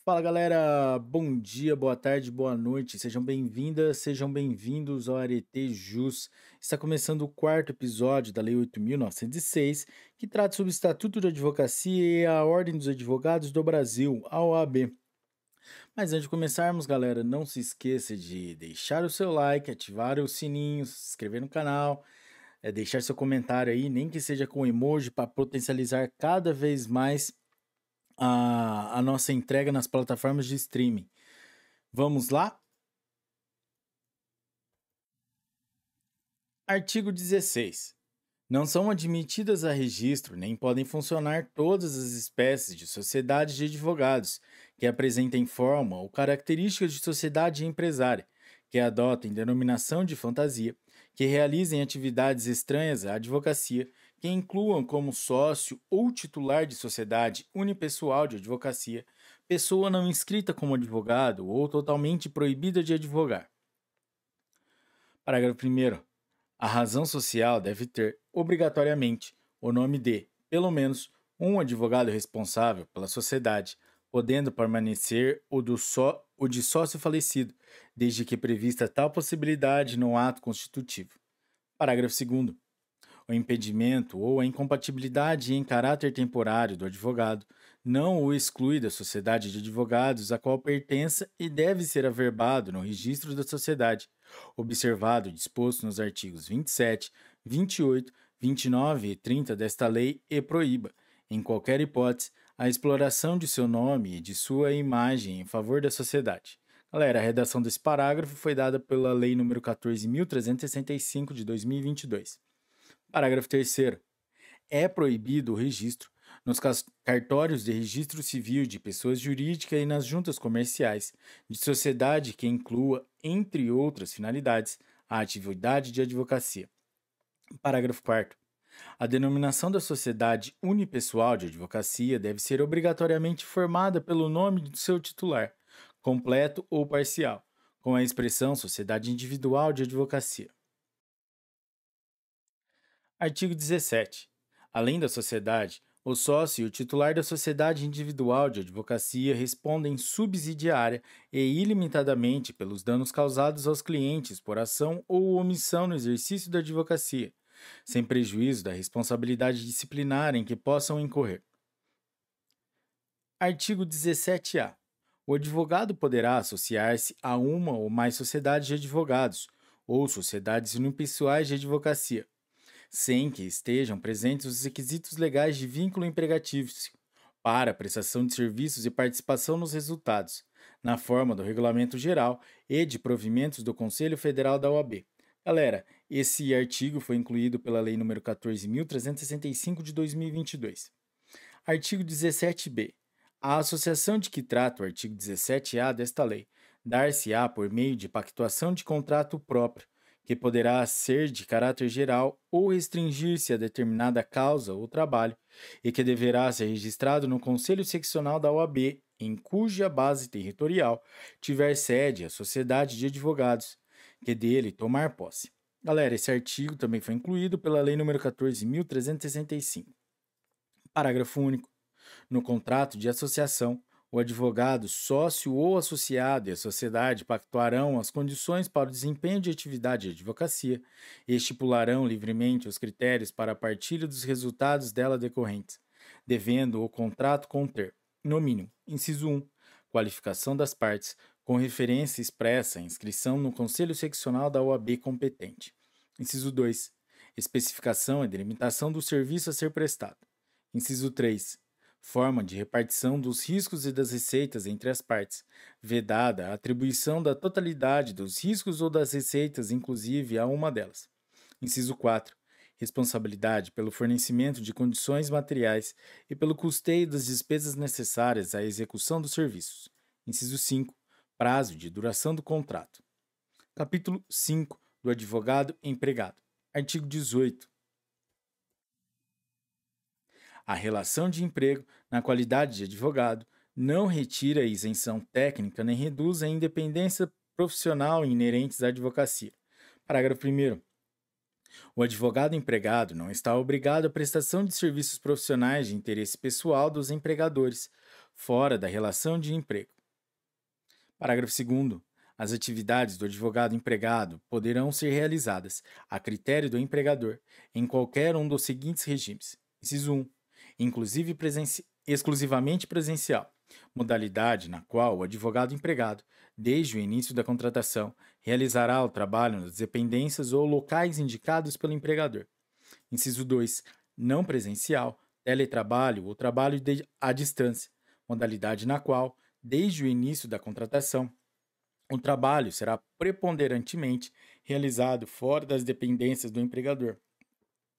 Fala galera, bom dia, boa tarde, boa noite, sejam bem-vindas, sejam bem-vindos ao Arete Jus. Está começando o quarto episódio da Lei 8.906, que trata sobre o Estatuto de Advocacia e a Ordem dos Advogados do Brasil, a OAB. Mas antes de começarmos, galera, não se esqueça de deixar o seu like, ativar o sininho, se inscrever no canal, deixar seu comentário aí, nem que seja com emoji, para potencializar cada vez mais a nossa entrega nas plataformas de streaming. Vamos lá? Artigo 16. Não são admitidas a registro nem podem funcionar todas as espécies de sociedades de advogados que apresentem forma ou características de sociedade empresária, que adotem denominação de fantasia, que realizem atividades estranhas à advocacia, que incluam como sócio ou titular de sociedade unipessoal de advocacia, pessoa não inscrita como advogado ou totalmente proibida de advogar. Parágrafo primeiro. A razão social deve ter, obrigatoriamente, o nome de, pelo menos, um advogado responsável pela sociedade, podendo permanecer o de sócio falecido, desde que prevista tal possibilidade no ato constitutivo. Parágrafo segundo. O impedimento ou a incompatibilidade em caráter temporário do advogado não o exclui da sociedade de advogados a qual pertença e deve ser averbado no registro da sociedade, observado o disposto nos artigos 27, 28, 29 e 30 desta lei e proíba, em qualquer hipótese, a exploração de seu nome e de sua imagem em favor da sociedade. Galera, a redação desse parágrafo foi dada pela Lei nº 14.365 de 2022. Parágrafo terceiro. É proibido o registro nos cartórios de registro civil de pessoas jurídicas e nas juntas comerciais de sociedade que inclua, entre outras finalidades, a atividade de advocacia. Parágrafo quarto. A denominação da sociedade unipessoal de advocacia deve ser obrigatoriamente formada pelo nome do seu titular, completo ou parcial, com a expressão sociedade individual de advocacia. Artigo 17. Além da sociedade, o sócio e o titular da sociedade individual de advocacia respondem subsidiária e ilimitadamente pelos danos causados aos clientes por ação ou omissão no exercício da advocacia, sem prejuízo da responsabilidade disciplinar em que possam incorrer. Artigo 17-A. O advogado poderá associar-se a uma ou mais sociedades de advogados ou sociedades unipessoais de advocacia, sem que estejam presentes os requisitos legais de vínculo empregatício para a prestação de serviços e participação nos resultados, na forma do Regulamento Geral e de provimentos do Conselho Federal da OAB. Galera, esse artigo foi incluído pela Lei nº 14.365 de 2022. Artigo 17b. A associação de que trata o artigo 17-A desta lei dar-se-á por meio de pactuação de contrato próprio, que poderá ser de caráter geral ou restringir-se a determinada causa ou trabalho, e que deverá ser registrado no Conselho Seccional da OAB, em cuja base territorial tiver sede a sociedade de advogados, que dele tomar posse. Galera, esse artigo também foi incluído pela Lei nº 14.365. Parágrafo único. No contrato de associação, o advogado, sócio ou associado e a sociedade pactuarão as condições para o desempenho de atividade de advocacia e estipularão livremente os critérios para a partilha dos resultados dela decorrentes, devendo o contrato conter, no mínimo, inciso 1, qualificação das partes, com referência expressa à inscrição no Conselho Seccional da OAB competente. Inciso 2, especificação e delimitação do serviço a ser prestado. Inciso 3, forma de repartição dos riscos e das receitas entre as partes, vedada a atribuição da totalidade dos riscos ou das receitas, inclusive a uma delas. Inciso 4. Responsabilidade pelo fornecimento de condições materiais e pelo custeio das despesas necessárias à execução dos serviços. Inciso 5. Prazo de duração do contrato. Capítulo 5 do advogado empregado. Artigo 18. A relação de emprego, na qualidade de advogado, não retira a isenção técnica nem reduz a independência profissional inerentes à advocacia. Parágrafo 1º. O advogado empregado não está obrigado à prestação de serviços profissionais de interesse pessoal dos empregadores, fora da relação de emprego. Parágrafo segundo. As atividades do advogado empregado poderão ser realizadas, a critério do empregador, em qualquer um dos seguintes regimes. Inciso 1. Inclusive exclusivamente presencial, modalidade na qual o advogado empregado, desde o início da contratação, realizará o trabalho nas dependências ou locais indicados pelo empregador. Inciso 2. Não presencial, teletrabalho ou trabalho à distância, modalidade na qual, desde o início da contratação, o trabalho será preponderantemente realizado fora das dependências do empregador.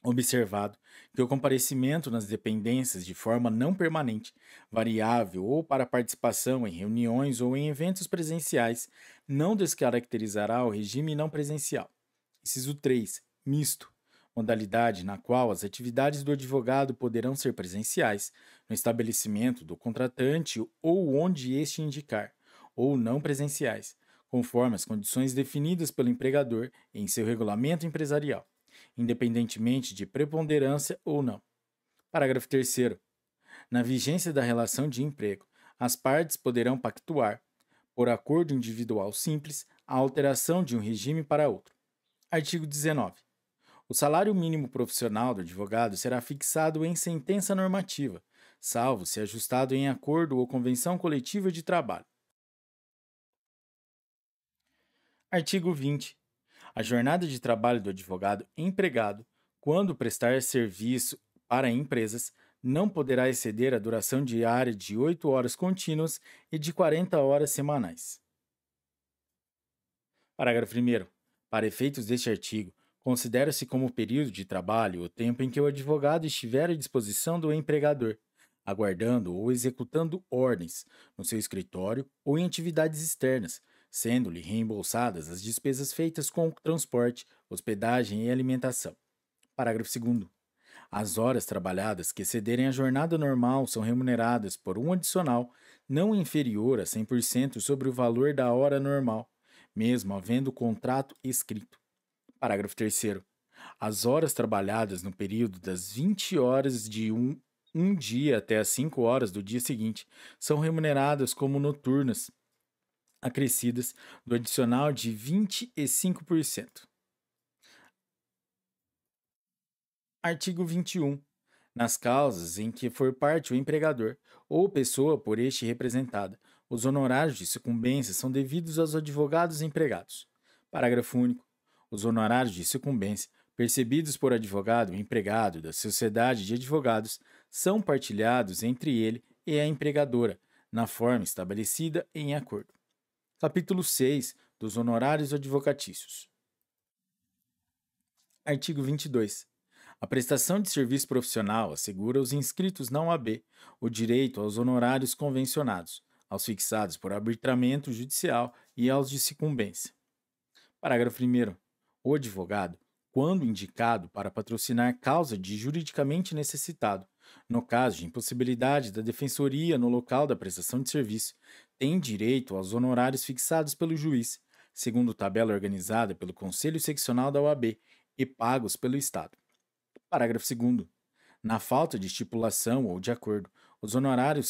Observado que o comparecimento nas dependências de forma não permanente, variável ou para participação em reuniões ou em eventos presenciais não descaracterizará o regime não presencial. Inciso 3. Misto. Modalidade na qual as atividades do advogado poderão ser presenciais, no estabelecimento do contratante ou onde este indicar, ou não presenciais, conforme as condições definidas pelo empregador em seu regulamento empresarial, independentemente de preponderância ou não. Parágrafo 3º. Na vigência da relação de emprego, as partes poderão pactuar, por acordo individual simples, a alteração de um regime para outro. Artigo 19. O salário mínimo profissional do advogado será fixado em sentença normativa, salvo se ajustado em acordo ou convenção coletiva de trabalho. Artigo 20. A jornada de trabalho do advogado empregado, quando prestar serviço para empresas, não poderá exceder a duração diária de 8 horas contínuas e de 40 horas semanais. Parágrafo 1º. Para efeitos deste artigo, considera-se como período de trabalho o tempo em que o advogado estiver à disposição do empregador, aguardando ou executando ordens no seu escritório ou em atividades externas, sendo-lhe reembolsadas as despesas feitas com transporte, hospedagem e alimentação. Parágrafo 2º. As horas trabalhadas que excederem a jornada normal são remuneradas por um adicional não inferior a 100% sobre o valor da hora normal, mesmo havendo contrato escrito. Parágrafo 3º. As horas trabalhadas no período das 20 horas de um dia até as 5 horas do dia seguinte são remuneradas como noturnas, acrescidas do adicional de 25%. Artigo 21. Nas causas em que for parte o empregador ou pessoa por este representada, os honorários de sucumbência são devidos aos advogados empregados. Parágrafo único. Os honorários de sucumbência percebidos por advogado empregado da sociedade de advogados são partilhados entre ele e a empregadora, na forma estabelecida em acordo. Capítulo 6 dos honorários advocatícios. Artigo 22. A prestação de serviço profissional assegura aos inscritos na OAB o direito aos honorários convencionados, aos fixados por arbitramento judicial e aos de sucumbência. Parágrafo 1º. O advogado, quando indicado para patrocinar causa de juridicamente necessitado, no caso de impossibilidade da defensoria no local da prestação de serviço, tem direito aos honorários fixados pelo juiz, segundo tabela organizada pelo Conselho Seccional da OAB e pagos pelo Estado. Parágrafo 2º. Na falta de estipulação ou de acordo, os honorários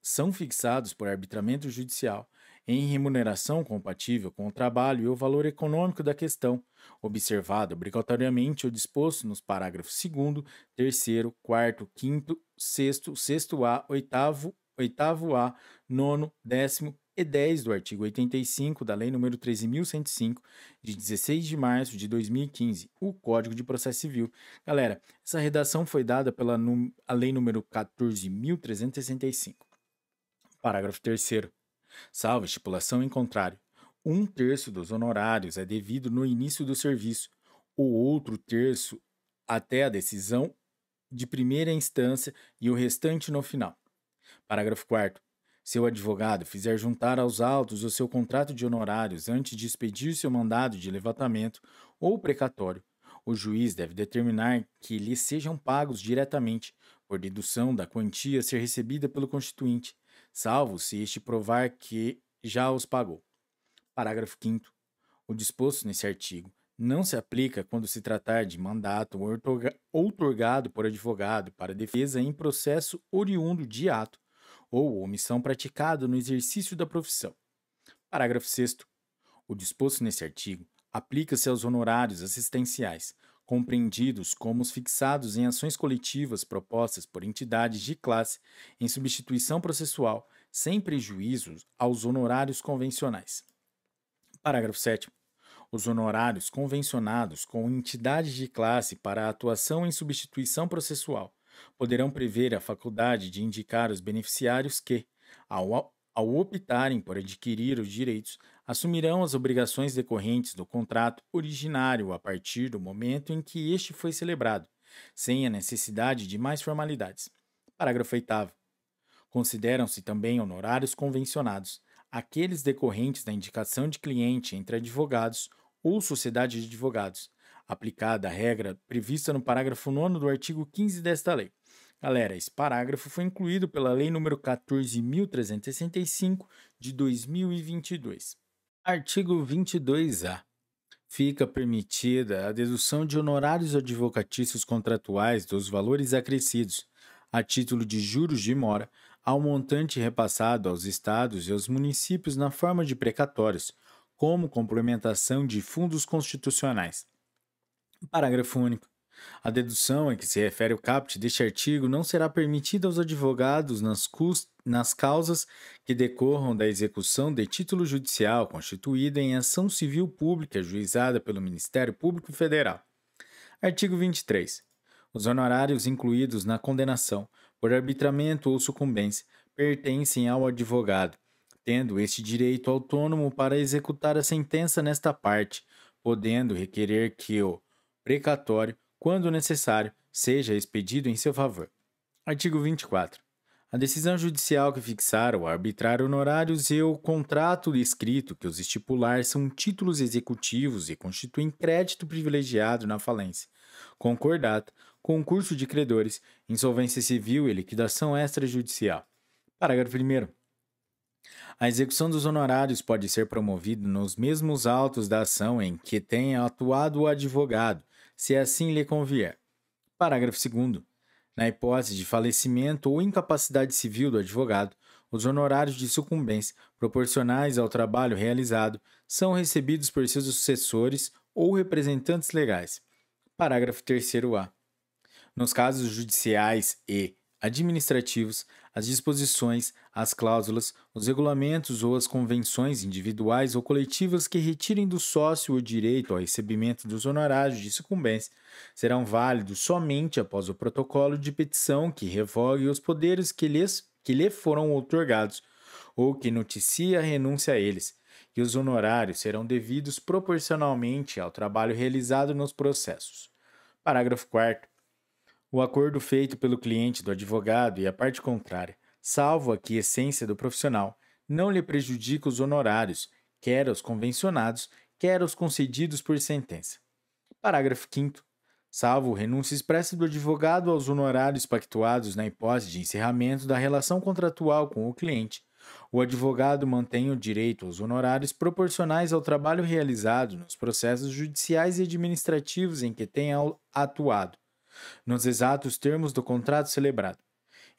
são fixados por arbitramento judicial em remuneração compatível com o trabalho e o valor econômico da questão, observado obrigatoriamente o disposto nos parágrafos 2º, 3º, 4º, 5º, 6º, 6º-A, 8º-A, 9º, 10º e 10 do artigo 85 da Lei nº 13.105, de 16 de março de 2015, o Código de Processo Civil. Galera, essa redação foi dada pela a Lei nº 14.365. Parágrafo 3º. Salvo estipulação em contrário, 1/3 dos honorários é devido no início do serviço, o outro terço até a decisão de primeira instância e o restante no final. Parágrafo 4º. Se o advogado fizer juntar aos autos o seu contrato de honorários antes de expedir seu mandado de levantamento ou precatório, o juiz deve determinar que lhe sejam pagos diretamente, por dedução da quantia a ser recebida pelo constituinte, salvo se este provar que já os pagou. Parágrafo 5º. O disposto nesse artigo não se aplica quando se tratar de mandato outorgado por advogado para defesa em processo oriundo de ato ou omissão praticada no exercício da profissão. Parágrafo 6º. O disposto neste artigo aplica-se aos honorários assistenciais, compreendidos como os fixados em ações coletivas propostas por entidades de classe em substituição processual, sem prejuízo aos honorários convencionais. Parágrafo 7º. Os honorários convencionados com entidades de classe para a atuação em substituição processual poderão prever a faculdade de indicar os beneficiários que, ao optarem por adquirir os direitos, assumirão as obrigações decorrentes do contrato originário a partir do momento em que este foi celebrado, sem a necessidade de mais formalidades. Parágrafo 8º. Consideram-se também honorários convencionados aqueles decorrentes da indicação de cliente entre advogados ou sociedade de advogados, aplicada a regra prevista no parágrafo 9º do artigo 15 desta lei. Galera, esse parágrafo foi incluído pela Lei nº 14.365 de 2022. Artigo 22-A. Fica permitida a dedução de honorários advocatícios contratuais dos valores acrescidos, a título de juros de mora, ao montante repassado aos estados e aos municípios na forma de precatórios, como complementação de fundos constitucionais. Parágrafo único. A dedução a que se refere o caput deste artigo não será permitida aos advogados nas causas que decorram da execução de título judicial constituída em ação civil pública ajuizada pelo Ministério Público Federal. Artigo 23. Os honorários incluídos na condenação, por arbitramento ou sucumbência, pertencem ao advogado, tendo este direito autônomo para executar a sentença nesta parte, podendo requerer que o precatório, quando necessário, seja expedido em seu favor. Artigo 24. A decisão judicial que fixar ou arbitrar honorários e o contrato escrito que os estipular são títulos executivos e constituem crédito privilegiado na falência, concordata, concurso de credores, insolvência civil e liquidação extrajudicial. Parágrafo 1º. A execução dos honorários pode ser promovida nos mesmos autos da ação em que tenha atuado o advogado, se assim lhe convier. Parágrafo 2º. Na hipótese de falecimento ou incapacidade civil do advogado, os honorários de sucumbência, proporcionais ao trabalho realizado, são recebidos por seus sucessores ou representantes legais. Parágrafo 3º-A. Nos casos judiciais e administrativos, as disposições, as cláusulas, os regulamentos ou as convenções individuais ou coletivas que retirem do sócio o direito ao recebimento dos honorários de sucumbência serão válidos somente após o protocolo de petição que revogue os poderes que lhe foram outorgados ou que noticie a renúncia a eles, e os honorários serão devidos proporcionalmente ao trabalho realizado nos processos. Parágrafo 4º. O acordo feito pelo cliente do advogado e a parte contrária, salvo a quiescência do profissional, não lhe prejudica os honorários, quer os convencionados, quer os concedidos por sentença. Parágrafo 5º. Salvo renúncia expressa do advogado aos honorários pactuados na hipótese de encerramento da relação contratual com o cliente, o advogado mantém o direito aos honorários proporcionais ao trabalho realizado nos processos judiciais e administrativos em que tenha atuado, nos exatos termos do contrato celebrado,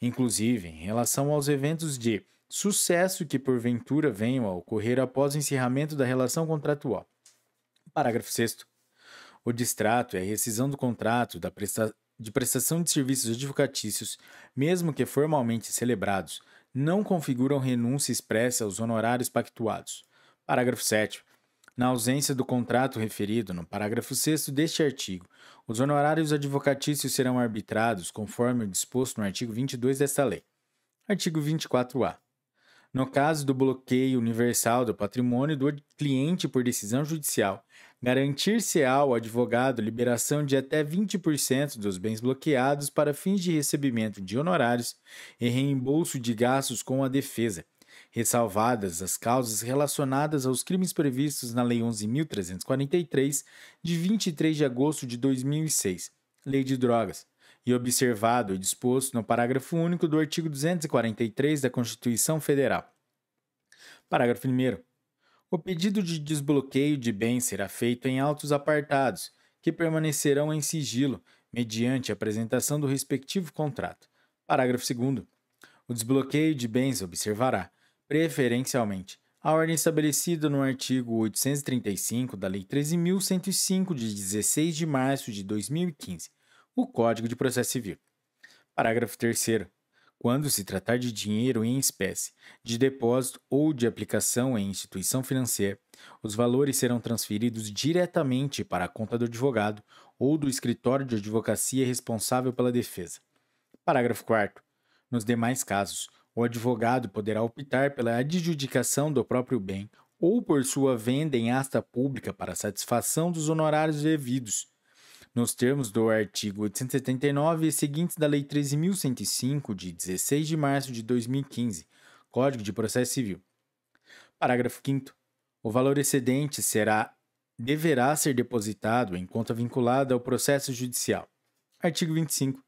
inclusive em relação aos eventos de sucesso que porventura venham a ocorrer após o encerramento da relação contratual. Parágrafo 6º. O distrato é a rescisão do contrato de prestação de serviços advocatícios, mesmo que formalmente celebrados, não configuram renúncia expressa aos honorários pactuados. Parágrafo 7º. Na ausência do contrato referido no parágrafo 6º deste artigo, os honorários advocatícios serão arbitrados conforme o disposto no artigo 22 desta lei. Artigo 24-A. No caso do bloqueio universal do patrimônio do cliente por decisão judicial, garantir-se-á ao advogado liberação de até 20% dos bens bloqueados para fins de recebimento de honorários e reembolso de gastos com a defesa, ressalvadas as causas relacionadas aos crimes previstos na Lei 11.343, de 23 de agosto de 2006, Lei de Drogas, e observado o disposto no parágrafo único do artigo 243 da Constituição Federal. Parágrafo 1º. O pedido de desbloqueio de bens será feito em autos apartados, que permanecerão em sigilo, mediante a apresentação do respectivo contrato. Parágrafo 2º. O desbloqueio de bens observará, preferencialmente, A ordem estabelecida no artigo 835 da Lei 13.105, de 16 de março de 2015, o Código de Processo Civil. Parágrafo 3º. Quando se tratar de dinheiro em espécie, de depósito ou de aplicação em instituição financeira, os valores serão transferidos diretamente para a conta do advogado ou do escritório de advocacia responsável pela defesa. Parágrafo 4º. Nos demais casos, o advogado poderá optar pela adjudicação do próprio bem ou por sua venda em asta pública para satisfação dos honorários devidos, nos termos do artigo 879 e seguintes da Lei 13.105, de 16 de março de 2015, Código de Processo Civil. Parágrafo 5º. O valor excedente deverá ser depositado em conta vinculada ao processo judicial. Artigo 25.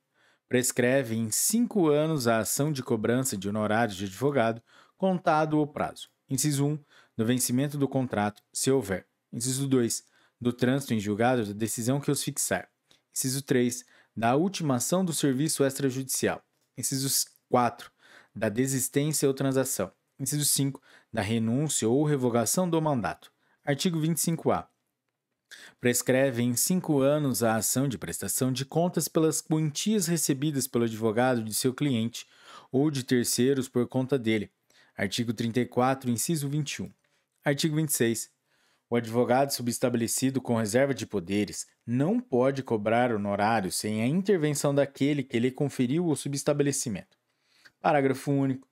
Prescreve em 5 anos a ação de cobrança de honorários de advogado, contado o prazo. Inciso 1. Do vencimento do contrato, se houver. Inciso 2. Do trânsito em julgado da decisão que os fixar. Inciso 3. Da ultimação do serviço extrajudicial. Inciso 4. Da desistência ou transação. Inciso 5. Da renúncia ou revogação do mandato. Artigo 25-A. Prescreve em 5 anos a ação de prestação de contas pelas quantias recebidas pelo advogado de seu cliente ou de terceiros por conta dele. Artigo 34, inciso 21. Artigo 26. O advogado subestabelecido com reserva de poderes não pode cobrar honorário sem a intervenção daquele que lhe conferiu o subestabelecimento. Parágrafo único.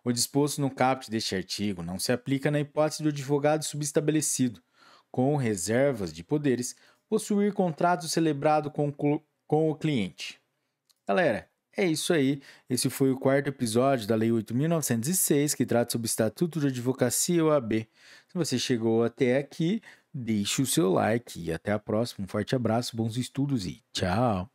O disposto no caput deste artigo não se aplica na hipótese do advogado subestabelecido, com reservas de poderes, possuir contrato celebrado com o cliente. Galera, é isso aí. Esse foi o 4º episódio da Lei 8.906, que trata sobre o Estatuto de Advocacia OAB. Se você chegou até aqui, deixe o seu like e até a próxima. Um forte abraço, bons estudos e tchau!